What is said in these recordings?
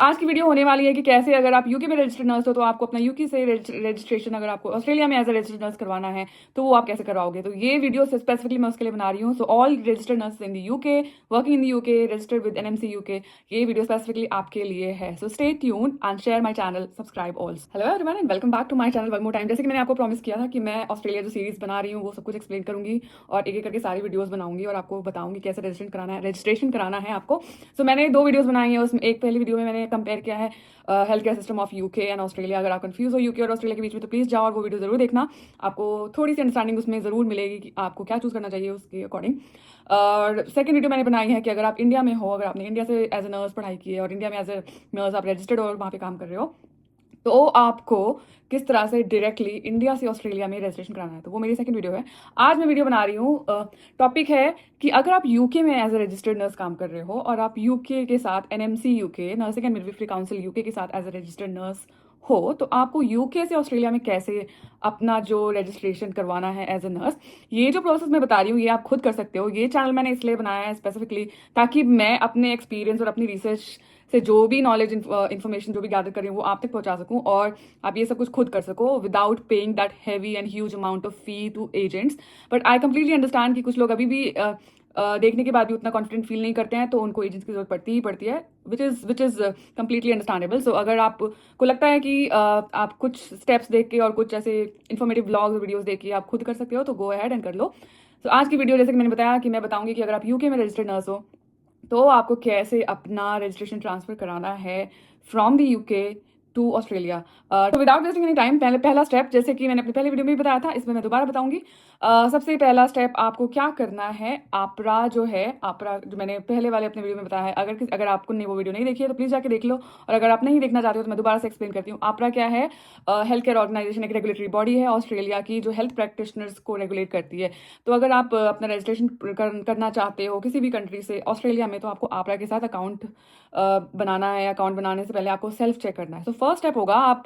आज की वीडियो होने वाली है कि कैसे अगर आप यूके में रजिस्टर्ड नर्स हो तो आपको अपना यूके से रजिस्ट्रेशन अगर आपको ऑस्ट्रेलिया में एज अ रजिस्टर्ड नर्स करवाना है तो वो आप कैसे करवाओगे। तो ये वीडियो स्पेसिफिकली मैं उसके लिए बना रही हूँ। So all registered nurse in the UK working in the UK registered with NMC UK, ये वीडियो स्पेसिफिकली आपके लिए है। So stay tune and share my channel, subscribe all. Hello everyone and welcome back to my channel one more time. जैसे कि मैंने आपको promise किया था कि मैं ऑस्ट्रेलिया जो सीरीज बना रही हूँ वो सब कुछ एक्सप्लेन करूंगी और एक एक करके सारी वीडियोस बनाऊंगी और आपको बताऊंगी कैसे रजिस्ट्रेशन कराना है आपको। सो मैंने 2 वीडियोस बनाई हैं। उसमें एक पहली वीडियो में मैंने कंपेयर किया है health care system of UK and Australia. अगर आप कंफ्यूज हो यूके और ऑस्ट्रेलिया के बीच में तो प्लीज़ जाओ और वो वीडियो जरूर देखना। आपको थोड़ी सी अंडरस्टैंडिंग उसमें ज़रूर मिलेगी कि आपको क्या चूज़ करना चाहिए उसके अकॉर्डिंग। और सेकंड वीडियो मैंने बनाई है कि अगर आप इंडिया में हो, अगर आपने इंडिया से एज ए नर्स पढ़ाई की है और इंडिया में एज ए नर्स आप रजिस्टर्ड और वहाँ पे काम कर रहे हो तो आपको किस तरह से डायरेक्टली इंडिया से ऑस्ट्रेलिया में रजिस्ट्रेशन कराना है, तो वो मेरी सेकंड वीडियो है। आज मैं वीडियो बना रही हूँ, टॉपिक है कि अगर आप यूके में एज ए रजिस्टर्ड नर्स काम कर रहे हो और आप यूके के साथ NMC UK nursing and midwifery council UK के साथ एज ए रजिस्टर्ड नर्स हो तो आपको यूके से ऑस्ट्रेलिया में कैसे अपना जो रजिस्ट्रेशन करवाना है एज ए नर्स। ये जो प्रोसेस मैं बता रही हूँ ये आप खुद कर सकते हो। ये चैनल मैंने इसलिए बनाया है स्पेसिफिकली ताकि मैं अपने एक्सपीरियंस और अपनी रिसर्च से जो भी नॉलेज इन्फॉर्मेशन जो भी गैदर कर रही हूँ वो आप तक पहुंचा सकूं और आप ये सब कुछ खुद कर सको without paying that heavy and huge amount of fee to agents. But I completely understand कि कुछ लोग अभी भी देखने के बाद भी उतना कॉन्फिडेंट फील नहीं करते हैं तो उनको एजेंट्स की जरूरत पड़ती ही पड़ती है, विच इज़ कंप्लीटली अंडरस्टैंडेबल। सो अगर आपको लगता है कि आप कुछ स्टेप्स देख के और कुछ ऐसे इन्फॉर्मेटिव ब्लॉग्स वीडियोस देख के आप खुद कर सकते हो तो गो अहेड एंड कर लो। तो आज की वीडियो जैसे कि मैंने बताया कि मैं बताऊंगी कि अगर आप यूके में रजिस्टर्ड नर्स हो तो आपको कैसे अपना रजिस्ट्रेशन ट्रांसफर कराना है from the UK to Australia. तो विदाउट वेस्टिंग एनी टाइम पहला स्टेप, जैसे कि मैंने अपनी पहली वीडियो में भी बताया था, इसमें मैं दोबारा बताऊंगी। सबसे पहला स्टेप आपको क्या करना है, आपरा जो है, आपरा जो मैंने पहले वाले अपने वीडियो में बताया है, अगर आपको वो वीडियो नहीं देखी है तो प्लीज़ जाके देख लो और अगर आप नहीं देखना चाहते हो तो मैं दोबारा से एक्सप्लेन करती हूँ। आपरा क्या है? हेल्थ केयर ऑर्गेनाइजेशन, एक रेगुलेटरी बॉडी है ऑस्ट्रेलिया की जो हेल्थ प्रैक्टिशनर्स को रेगुलेट करती है। तो अगर आप अपना रजिस्ट्रेशन करना चाहते हो किसी भी कंट्री से ऑस्ट्रेलिया में तो आपको आपरा के साथ अकाउंट बनाना है। अकाउंट बनाने से पहले आपको सेल्फ चेक करना है। तो फर्स्ट स्टेप होगा, आप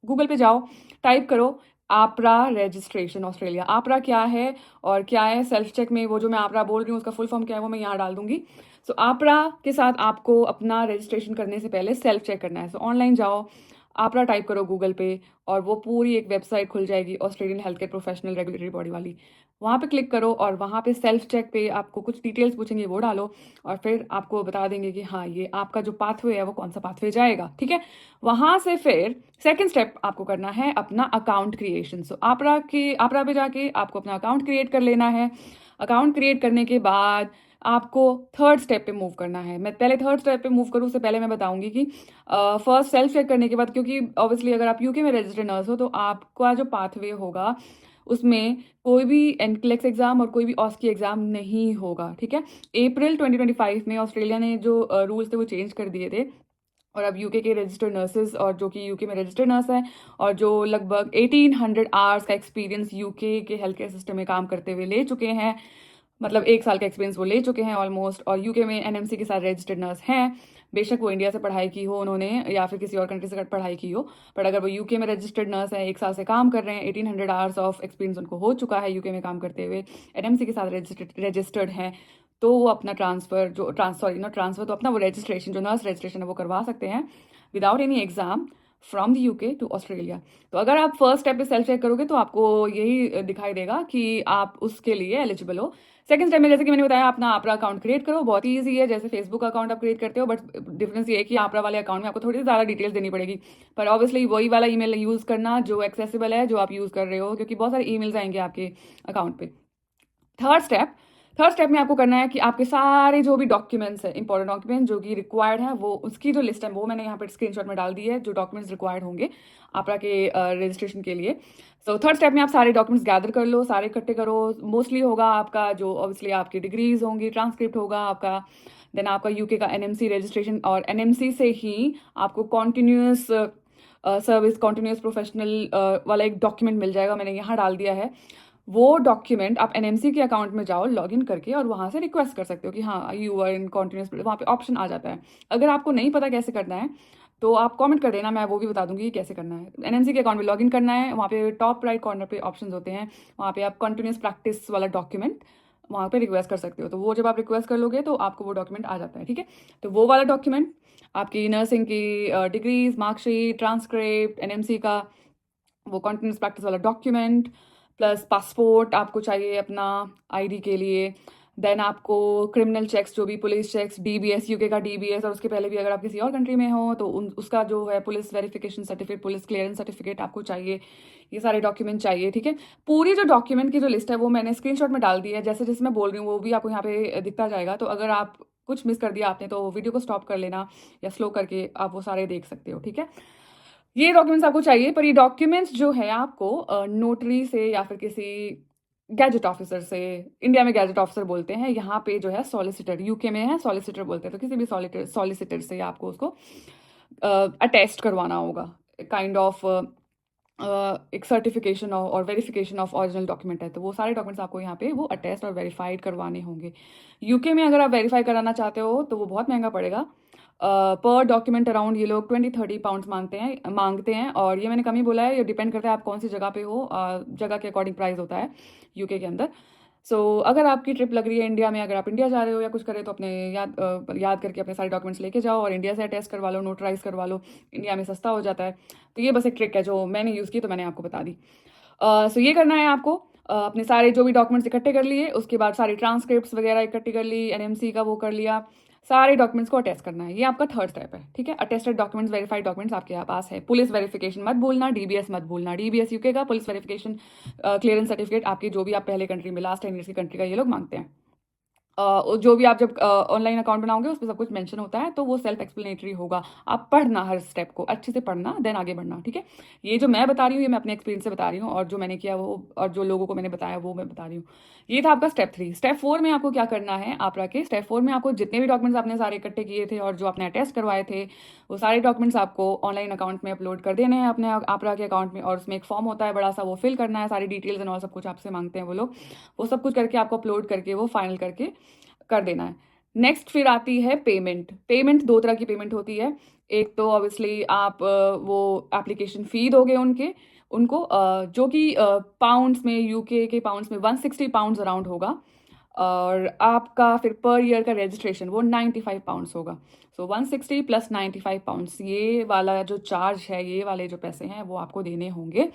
गूगल पे जाओ, टाइप करो आपरा रजिस्ट्रेशन ऑस्ट्रेलिया। आपरा क्या है और क्या है सेल्फ चेक में, वो जो मैं आपरा बोल रही हूँ उसका फुल फॉर्म क्या है वो मैं यहाँ डाल दूंगी। सो आपरा के साथ आपको अपना रजिस्ट्रेशन करने से पहले सेल्फ चेक करना है। सो ऑनलाइन जाओ, आपरा टाइप करो गूगल पे और वो पूरी एक वेबसाइट खुल जाएगी Australian health care professional regulatory body वाली। वहाँ पे क्लिक करो और वहाँ पे सेल्फ चेक पे आपको कुछ डिटेल्स पूछेंगे वो डालो और फिर आपको बता देंगे कि हाँ ये आपका जो पाथवे है वो कौन सा पाथवे जाएगा, ठीक है। वहाँ से फिर सेकंड स्टेप आपको करना है अपना अकाउंट क्रिएशन। सो आपरा पे जाके आपको अपना अकाउंट क्रिएट कर लेना है। अकाउंट क्रिएट करने के बाद आपको थर्ड स्टेप पे मूव करना है। मैं पहले थर्ड स्टेप पे मूव करूँ उससे पहले मैं बताऊंगी कि फर्स्ट सेल्फ चेक करने के बाद, क्योंकि ऑब्वियसली अगर आप यूके में रजिस्टर्ड नर्स हो तो आपका जो पाथवे होगा उसमें कोई भी एनक्लेक्स एग्जाम और कोई भी ऑस्की एग्जाम नहीं होगा, ठीक है। अप्रैल 2025 में ऑस्ट्रेलिया ने जो रूल्स थे वो चेंज कर दिए थे और अब यूके के रजिस्टर्ड नर्सेज और जो कि यूके में रजिस्टर्ड नर्स हैं और जो लगभग 1800 आवर्स का एक्सपीरियंस यूके के हेल्थ केयर सिस्टम में काम करते हुए ले चुके हैं, मतलब 1 साल का एक्सपीरियंस वो ले चुके हैं ऑलमोस्ट, और यूके में एनएमसी के साथ रजिस्टर्ड नर्स हैं। बेशक वो इंडिया से पढ़ाई की हो उन्होंने या फिर किसी और कंट्री से पढ़ाई की हो, बट अगर वो यूके में रजिस्टर्ड नर्स है, 1 साल से काम कर रहे हैं, 1800 आवर्स ऑफ एक्सपीरियंस उनको हो चुका है यूके में काम करते हुए, एनएमसी के साथ रजिस्टर्ड हैं, तो वो अपना ट्रांसफर जो सॉरी नॉट ट्रांसफर, तो अपना वो रजिस्ट्रेशन जो नर्स रजिस्ट्रेशन है वो करवा सकते हैं without any exam from the UK to Australia. तो अगर आप फर्स्ट स्टेप पे सेल्फ चेक करोगे तो आपको यही दिखाई देगा कि आप उसके लिए एलिजिबल हो। सेकंड स्टेप में जैसे कि मैंने बताया अपना आपरा अकाउंट क्रिएट करो, बहुत ही ईजी है, जैसे फेसबुक अकाउंट आप क्रिएट करते हो, बट डिफरेंस ये है कि आपरा वाले अकाउंट में आपको थोड़ी ज़्यादा डिटेल्स देनी पड़ेगी, पर ऑब्वियसली वही वाला ईमेल यूज़ करना जो एक्सेसिबल है जो आप यूज़ कर रहे हो, क्योंकि बहुत सारे ईमेल्स आएंगे आपके अकाउंट पे। थर्ड स्टेप में आपको करना है कि आपके सारे जो भी डॉक्यूमेंट्स है, इंपॉर्टेंट डॉक्यूमेंट जो कि रिक्वायर्ड है, वो उसकी जो लिस्ट है वो मैंने यहाँ पर स्क्रीनशॉट में डाल दी है, जो डॉक्यूमेंट्स रिक्वायर्ड होंगे आपरा के रजिस्ट्रेशन के लिए। सो थर्ड स्टेप में आप सारे डॉक्यूमेंट्स गैदर कर लो, सारे इकट्ठे करो। मोस्टली होगा आपका जो ऑब्वियसली आपकी डिग्रीज होंगी, ट्रांसक्रिप्ट होगा आपका, देन आपका यूके का एनएमसी रजिस्ट्रेशन, और एनएमसी से ही आपको कॉन्टिन्यूस सर्विस, कॉन्टिन्यूस प्रोफेशनल वाला एक डॉक्यूमेंट मिल जाएगा, मैंने यहाँ डाल दिया है। वो डॉक्यूमेंट आप एनएमसी के अकाउंट में जाओ लॉग इन करके और वहाँ से रिक्वेस्ट कर सकते हो कि हाँ यू आर इन कॉन्टिन्यूस, वहाँ पे ऑप्शन आ जाता है। अगर आपको नहीं पता कैसे करना है तो आप कमेंट कर देना, मैं वो भी बता दूंगी कि कैसे करना है। एनएमसी के अकाउंट में लॉग इन करना है, वहाँ पे टॉप राइट कॉर्नर पे ऑप्शंस होते हैं, वहाँ पे आप कंटिन्यूस प्रैक्टिस वाला डॉक्यूमेंट वहाँ पे रिक्वेस्ट कर सकते हो। तो वो जब आप रिक्वेस्ट कर लोगे तो आपको वो डॉक्यूमेंट आ जाता है, ठीक है। तो वो वाला डॉक्यूमेंट आपकी नर्सिंग की डिग्रीज, मार्कशीट, ट्रांसक्रिप्ट, एनएमसी का वो कॉन्टिन्यूस प्रैक्टिस वाला डॉक्यूमेंट, प्लस पासपोर्ट आपको चाहिए अपना आईडी के लिए। देन आपको क्रिमिनल चेक्स, जो भी पुलिस चेक्स, डीबीएस, यूके का डीबीएस, और उसके पहले भी अगर आप किसी और कंट्री में हो तो उसका जो है police verification certificate, police clearance certificate आपको चाहिए। ये सारे डॉक्यूमेंट चाहिए, ठीक है। पूरी जो डॉक्यूमेंट की जो लिस्ट है वो मैंने स्क्रीनशॉट में डाल दी है, जैसे जैसे मैं बोल रही हूँ वो भी आपको यहाँ पे दिखता जाएगा। तो अगर आप कुछ मिस कर दिया आपने तो वीडियो को स्टॉप कर लेना या स्लो करके आप वो सारे देख सकते हो, ठीक है। ये डॉक्यूमेंट्स आपको चाहिए, पर ये डॉक्यूमेंट्स जो है आपको नोटरी से या फिर किसी गैजेट ऑफिसर से, इंडिया में गैजेट ऑफिसर बोलते हैं, यहाँ पे जो है सॉलिसिटर, यूके में है सॉलिसिटर बोलते हैं। तो किसी भी सॉलिसिटर से आपको उसको अटेस्ट करवाना होगा, काइंड ऑफ एक सर्टिफिकेशन और वेरिफिकेशन ऑफ ओरिजिनल डॉक्यूमेंट है। तो वो सारे डॉक्यूमेंट्स आपको यहाँ पे वो अटेस्ट और वेरीफाइड करवाने होंगे। यूके में अगर आप वेरीफाई कराना चाहते हो तो वो बहुत महंगा पड़ेगा। पर डॉक्यूमेंट अराउंड ये लोग 20-30 पाउंड्स मांगते हैं। और ये मैंने कम ही बोला है, ये डिपेंड करता है आप कौन सी जगह पे हो, जगह के अकॉर्डिंग प्राइस होता है यूके के अंदर। सो अगर आपकी ट्रिप लग रही है इंडिया में, अगर आप इंडिया जा रहे हो या कुछ करे तो अपने याद करके अपने सारे डॉक्यूमेंट्स लेके जाओ और इंडिया से अटेस्ट करवा लो, नोटराइज करवा लो, इंडिया में सस्ता हो जाता है। तो ये बस एक ट्रिक है जो मैंने यूज़ की तो मैंने आपको बता दी। सो ये करना है आपको, अपने सारे जो भी डॉक्यूमेंट्स इकट्ठे कर लिए, उसके बाद सारी ट्रांसक्रिप्ट्स वगैरह इकट्ठी कर ली, एनएमसी का वो कर लिया, सारे डॉक्यूमेंट्स को अटेस्ट करना है। ये आपका थर्ड स्टेप है, ठीक है। अटेस्टेड डॉक्यूमेंट्स, वेरीफाइड डॉक्यूमेंट्स आपके पास है। पुलिस वेरिफिकेशन मत भूलना, डीबीएस मत भूलना, डीबीएस यूके का, पुलिस वेरिफिकेशन क्लियरेंस सर्टिफिकेट आपकी जो भी आप पहले कंट्री में लास्ट 10 ईयर्स की कंट्री का ये लोग मांगते हैं। जो भी आप जब ऑनलाइन अकाउंट बनाओगे उसमें सब कुछ मेंशन होता है, तो वो सेल्फ एक्सप्लेनेटरी होगा। आप पढ़ना, हर स्टेप को अच्छे से पढ़ना, देन आगे बढ़ना, ठीक है। ये जो मैं बता रही हूँ ये मैं अपने एक्सपीरियंस से बता रही हूँ, और जो मैंने किया वो और जो लोगों को मैंने बताया वो मैं बता रही हूँ। ये था आपका स्टेप 3। स्टेप 4 में आपको क्या करना है, आप रखे स्टेप 4 में आपको जितने भी डॉक्यूमेंट्स आपने सारे इकट्ठे किए थे और जो आपने अटेस्ट करवाए थे वो सारे डॉक्यूमेंट्स आपको ऑनलाइन अकाउंट में अपलोड कर देने हैं अपने आपरा के अकाउंट में। और उसमें एक फॉर्म होता है बड़ा सा, वो फिल करना है, सारी डिटेल्स एंड ऑल सब कुछ आपसे मांगते हैं वो लोग। वो सब कुछ करके आपको अपलोड करके वो फाइनल करके कर देना है। नेक्स्ट फिर आती है पेमेंट। पेमेंट 2 तरह की पेमेंट होती है। एक तो ऑब्वियसली आप वो एप्लीकेशन फ़ी दोगे उनको, जो कि पाउंड्स में, यूके के पाउंड्स में 160 पाउंड्स अराउंड होगा। और आपका फिर पर ईयर का रजिस्ट्रेशन वो 95 पाउंड्स होगा। सो 160 प्लस 95 पाउंड्स, ये वाला जो चार्ज है, ये वाले जो पैसे हैं वो आपको देने होंगे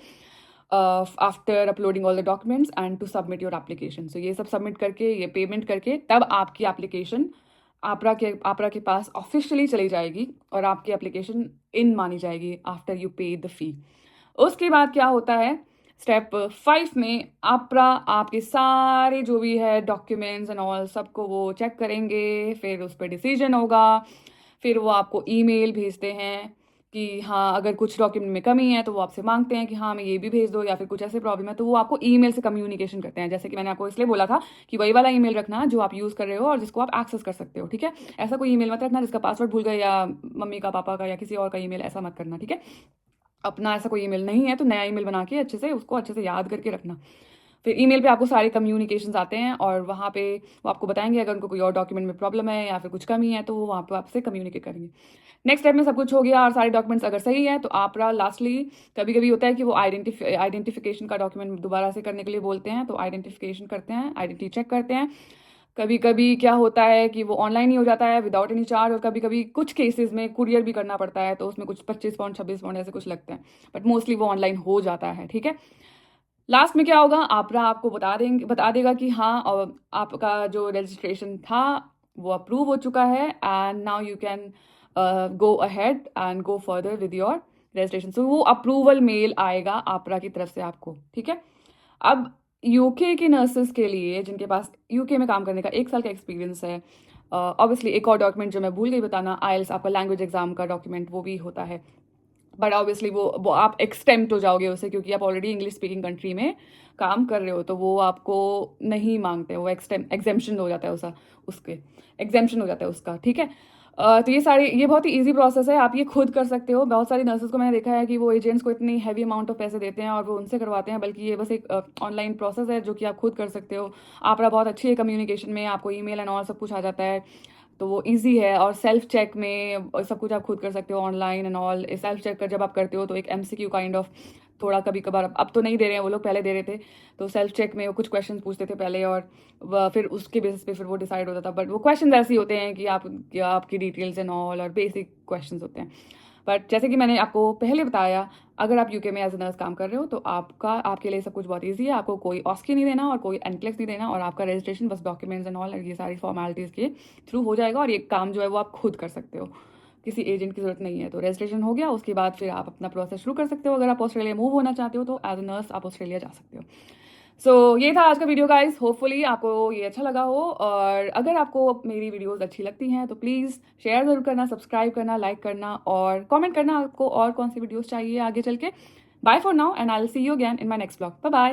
after uploading all the documents and to submit your application. So ये सब सबमिट करके, ये पेमेंट करके, तब आपकी एप्लीकेशन आपरा के पास ऑफिशियली चली जाएगी और आपकी एप्लीकेशन इन मानी जाएगी आफ्टर यू पे द फी। उसके बाद क्या होता है, स्टेप 5 में आपरा आपके सारे जो भी है डॉक्यूमेंट्स एंड ऑल सबको वो चेक करेंगे, फिर उस पर डिसीजन होगा। फिर वो आपको ईमेल भेजते हैं कि हाँ, अगर कुछ डॉक्यूमेंट में कमी है तो वो आपसे मांगते हैं कि हाँ हमें ये भी भेज दो, या फिर कुछ ऐसे प्रॉब्लम है तो वो आपको ईमेल से कम्युनिकेशन करते हैं। जैसे कि मैंने आपको इसलिए बोला था कि वही वाला ईमेल रखना जो आप यूज़ कर रहे हो और जिसको आप एक्सेस कर सकते हो, ठीक है। ऐसा कोई ईमेल मत रखना जिसका पासवर्ड भूल गए, या मम्मी का, पापा का, या किसी और का ईमेल, ऐसा मत करना, ठीक है। अपना ऐसा कोई ईमेल नहीं है तो नया ईमेल बना के अच्छे से उसको अच्छे से याद करके रखना। फिर ईमेल पे आपको सारे कम्युनिकेशंस आते हैं और वहाँ पे वो आपको बताएंगे अगर उनको कोई और डॉक्यूमेंट में प्रॉब्लम है या फिर कुछ कमी है तो वो वहाँ पे आपसे कम्युनिकेट करेंगे। नेक्स्ट स्टेप में सब कुछ हो गया और सारे डॉक्यूमेंट्स अगर सही है तो आप लास्टली, कभी कभी होता है कि वो आइडेंटिफिकेशन का डॉक्यूमेंट दोबारा से करने के लिए बोलते हैं, तो आइडेंटिफिकेशन करते हैं, आइडेंटिटी चेक करते हैं। कभी कभी क्या होता है कि वो ऑनलाइन ही हो जाता है विदाउट एनी चार्ज, और कभी कभी कुछ केसेस में कुरियर भी करना पड़ता है तो उसमें कुछ 25 पाउंड 26 पाउंड ऐसे कुछ लगते हैं, बट मोस्टली वो ऑनलाइन हो जाता है, ठीक है। लास्ट में क्या होगा, आपको बता देगा कि हाँ और आपका जो रजिस्ट्रेशन था वो अप्रूव हो चुका है and now you can go ahead and go further with your registration. So वो अप्रूवल मेल आएगा आपरा की तरफ से आपको, ठीक है। अब यूके के नर्सेस के लिए जिनके पास यूके में काम करने का 1 साल का एक्सपीरियंस है, ऑब्वियसली एक और डॉक्यूमेंट जो मैं भूल गई बताना, आइल्स आपका लैंग्वेज एग्जाम का डॉक्यूमेंट वो भी होता है। बट ऑब्वियसली वो आप एक्सटेम्प्ट हो जाओगे उससे, क्योंकि आप ऑलरेडी इंग्लिश स्पीकिंग कंट्री में काम कर रहे हो, तो वो आपको नहीं मांगते, वो एग्जेम्पशन हो जाता है उसके एग्जेम्पशन हो जाता है उसका, ठीक है। तो ये बहुत ही ईजी प्रोसेस है, आप ये खुद कर सकते हो। बहुत सारी नर्सेज को मैंने देखा है कि वो एजेंट्स को इतनी हैवी अमाउंट ऑफ पैसे देते हैं और वो उनसे करवाते हैं, बल्कि ये बस एक ऑनलाइन प्रोसेस है जो कि आप खुद कर सकते हो। आपरा बहुत अच्छी है कम्युनिकेशन में, आपको ईमेल एंड ऑल सब कुछ आ जाता है, तो वो इजी है। और सेल्फ चेक में सब कुछ आप खुद कर सकते हो online and all. Self check कर जब आप करते हो तो एक एमसीक्यू काइंड ऑफ थोड़ा कभी कभार, अब तो नहीं दे रहे हैं वो लोग, पहले दे रहे थे, तो सेल्फ चेक में वो कुछ क्वेश्चन पूछते थे पहले, और फिर उसके बेसिस पे फिर वो डिसाइड होता था। बट वो क्वेश्चन ऐसे ही होते हैं कि आपकी डिटेल्स एंड ऑल, और बेसिक क्वेश्चन होते हैं। बट जैसे कि मैंने आपको पहले बताया, अगर आप यूके में एज ए नर्स काम कर रहे हो तो आपके लिए सब कुछ बहुत ईजी है। आपको कोई ऑस्की नहीं देना और कोई एनक्लेक्स नहीं देना, और आपका रजिस्ट्रेशन बस डॉक्यूमेंट्स एंड ऑल ये सारी फॉर्मेलिटीज़ के थ्रू हो जाएगा, और ये काम जो है वो आप खुद कर सकते हो, किसी एजेंट की जरूरत नहीं है। तो रजिस्ट्रेशन हो गया, उसके बाद फिर आप अपना प्रोसेस शुरू कर सकते हो। अगर आप ऑस्ट्रेलिया मूव होना चाहते हो तो एज ए नर्स आप ऑस्ट्रेलिया जा सकते हो। सो ये था आज का वीडियो गाइस, होपफुली आपको ये अच्छा लगा हो, और अगर आपको मेरी वीडियोस अच्छी लगती हैं तो प्लीज़ शेयर ज़रूर करना, सब्सक्राइब करना, लाइक करना, और कमेंट करना आपको और कौन सी वीडियोस चाहिए आगे चल के। Bye for now, and I will see you again in my next blog. Bye bye.